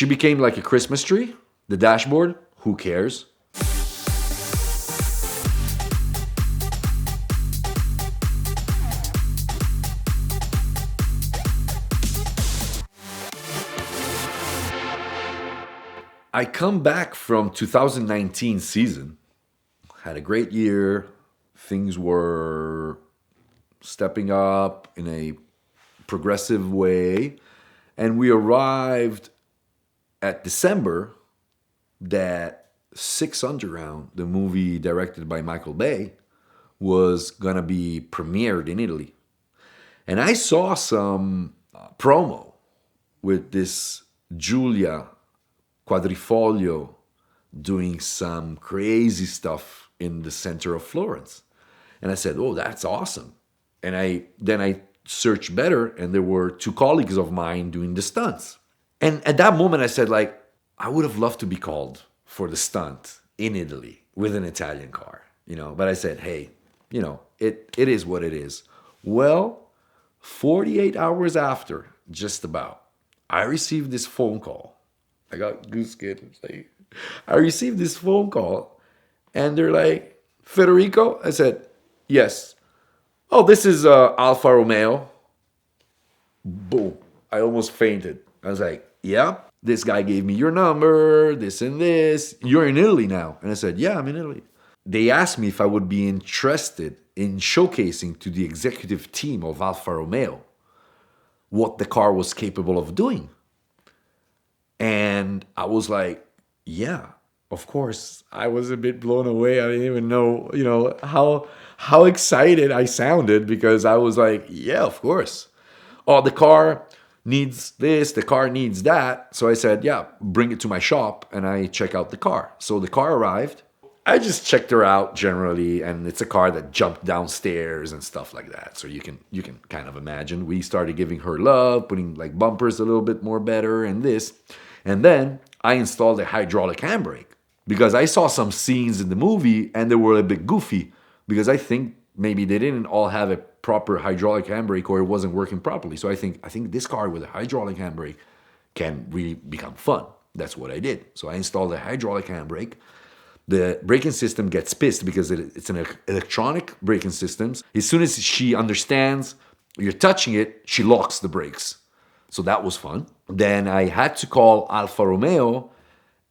She became like a Christmas tree. The dashboard, who cares? I come back from 2019 season, had a great year. Things were stepping up in a progressive way. And we arrived at December that Six Underground, the movie directed by Michael Bay, was going to be premiered in Italy. And I saw some promo with this Giulia Quadrifoglio doing some crazy stuff in the center of Florence. And I said, oh, that's awesome. And I searched better, and there were two colleagues of mine doing the stunts. And at that moment, I said, like, I would have loved to be called for the stunt in Italy with an Italian car, But I said, hey, it is what it is. Well, 48 hours after, just about, I received this phone call. I got goosebumps. I received this phone call, and they're like, Federico? I said, yes. Oh, this is Alfa Romeo. Boom. I almost fainted. I was like, yeah, this guy gave me your number, this and this. You're in Italy now. And I said, yeah, I'm in Italy. They asked me if I would be interested in showcasing to the executive team of Alfa Romeo what the car was capable of doing. And I was like, yeah, of course. I was a bit blown away. I didn't even know, how excited I sounded, because I was like, yeah, of course. Oh, the car needs this, the car needs that. So I said, yeah, bring it to my shop, and I check out the car. So the car arrived. I just checked her out generally, and it's a car that jumped downstairs and stuff like that. So you can kind of imagine. We started giving her love, putting like bumpers a little bit more better and this. And then I installed a hydraulic handbrake, because I saw some scenes in the movie and they were a bit goofy, because I think maybe they didn't all have a proper hydraulic handbrake, or it wasn't working properly. So I think this car with a hydraulic handbrake can really become fun. That's what I did. So I installed a hydraulic handbrake. The braking system gets pissed because it's an electronic braking system. As soon as she understands you're touching it, she locks the brakes. So that was fun. Then I had to call Alfa Romeo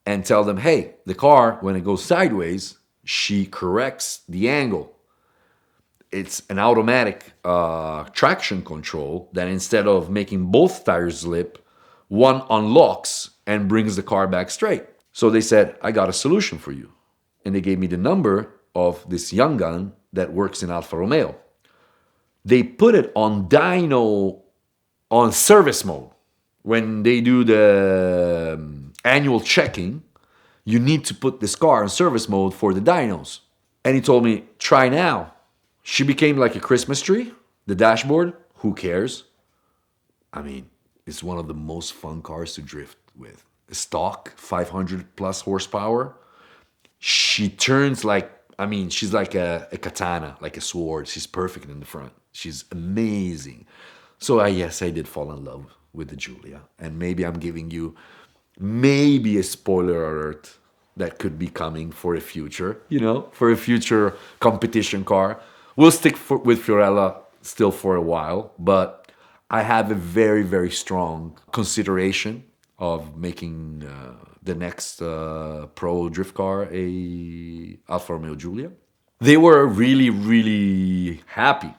and tell them, hey, the car, when it goes sideways, she corrects the angle. It's an automatic traction control that instead of making both tires slip, one unlocks and brings the car back straight. So they said, I got a solution for you. And they gave me the number of this young gun that works in Alfa Romeo. They put it on dyno, on service mode. When they do the annual checking, you need to put this car on service mode for the dynos. And he told me, try now. She became like a Christmas tree. The dashboard, who cares? I mean, it's one of the most fun cars to drift with. Stock, 500 plus horsepower. She turns like, she's like a katana, like a sword. She's perfect in the front. She's amazing. So yes, I did fall in love with the Giulia. And maybe I'm giving you maybe a spoiler alert that could be coming for a future, for a future competition car. We'll stick with Fiorella still for a while, but I have a very, very strong consideration of making the next pro drift car a Alfa Romeo Giulia. They were really, really happy.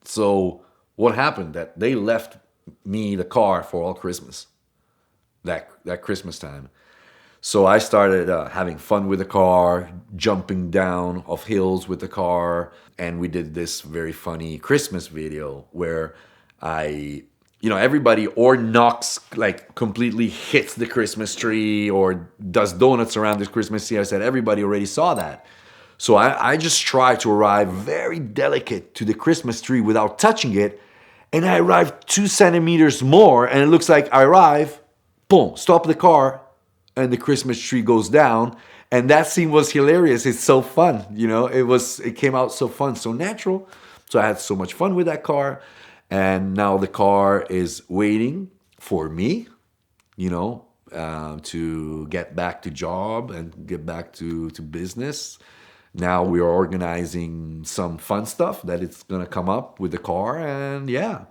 So what happened? That they left me the car for all Christmas, that Christmas time. So I started having fun with the car, jumping down off hills with the car, and we did this very funny Christmas video where everybody or knocks, like completely hits the Christmas tree or does donuts around this Christmas tree. I said, everybody already saw that. So I just tried to arrive very delicate to the Christmas tree without touching it. And I arrived 2 centimeters more, and it looks like I arrive, boom, stop the car, and the Christmas tree goes down. And that scene was hilarious. It's so fun, it came out so fun, so natural. So I had so much fun with that car. And now the car is waiting for me, to get back to job and get back to business. Now we are organizing some fun stuff that it's gonna come up with the car, and yeah.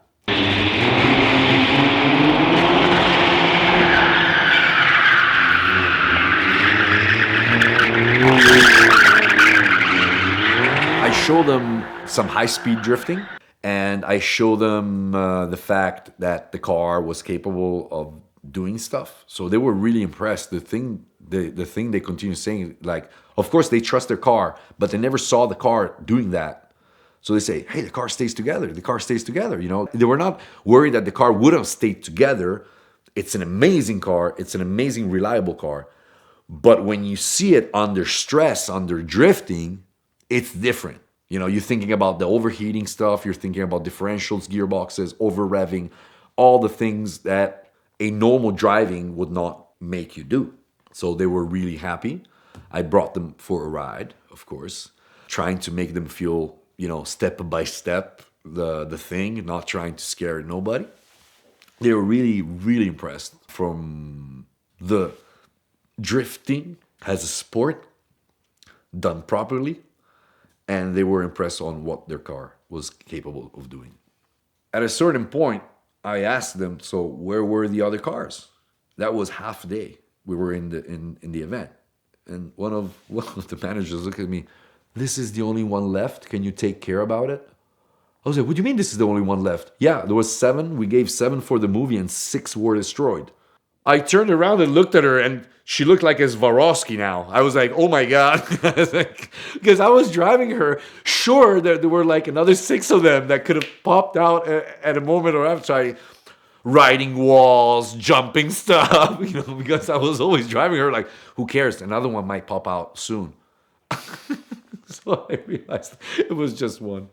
I show them some high-speed drifting, and I show them the fact that the car was capable of doing stuff. So they were really impressed. The thing they continue saying, like, of course they trust their car, but they never saw the car doing that. So they say, hey, the car stays together. The car stays together. You know, they were not worried that the car would have stayed together. It's an amazing car. It's an amazing, reliable car. But when you see it under stress, under drifting, it's different. You know, you're thinking about the overheating stuff. You're thinking about differentials, gearboxes, over revving, all the things that a normal driving would not make you do. So they were really happy. I brought them for a ride, of course, trying to make them feel, you know, step by step the thing, not trying to scare nobody. They were really, really impressed from the drifting as a sport done properly, and they were impressed on what their car was capable of doing. At a certain point, I asked them, so where were the other cars? That was half a day. We were in the event. And one of the managers looked at me, this is the only one left. Can you take care about it? I was like, what do you mean this is the only one left? Yeah, there was 7. We gave 7 for the movie and 6 were destroyed. I turned around and looked at her, and she looked like a Swarovski now. I was like, oh my God. Because I was driving her, sure that there were like another 6 of them that could have popped out at a moment or after. Riding walls, jumping stuff, you know, because I was always driving her like, who cares? Another one might pop out soon. So I realized it was just one.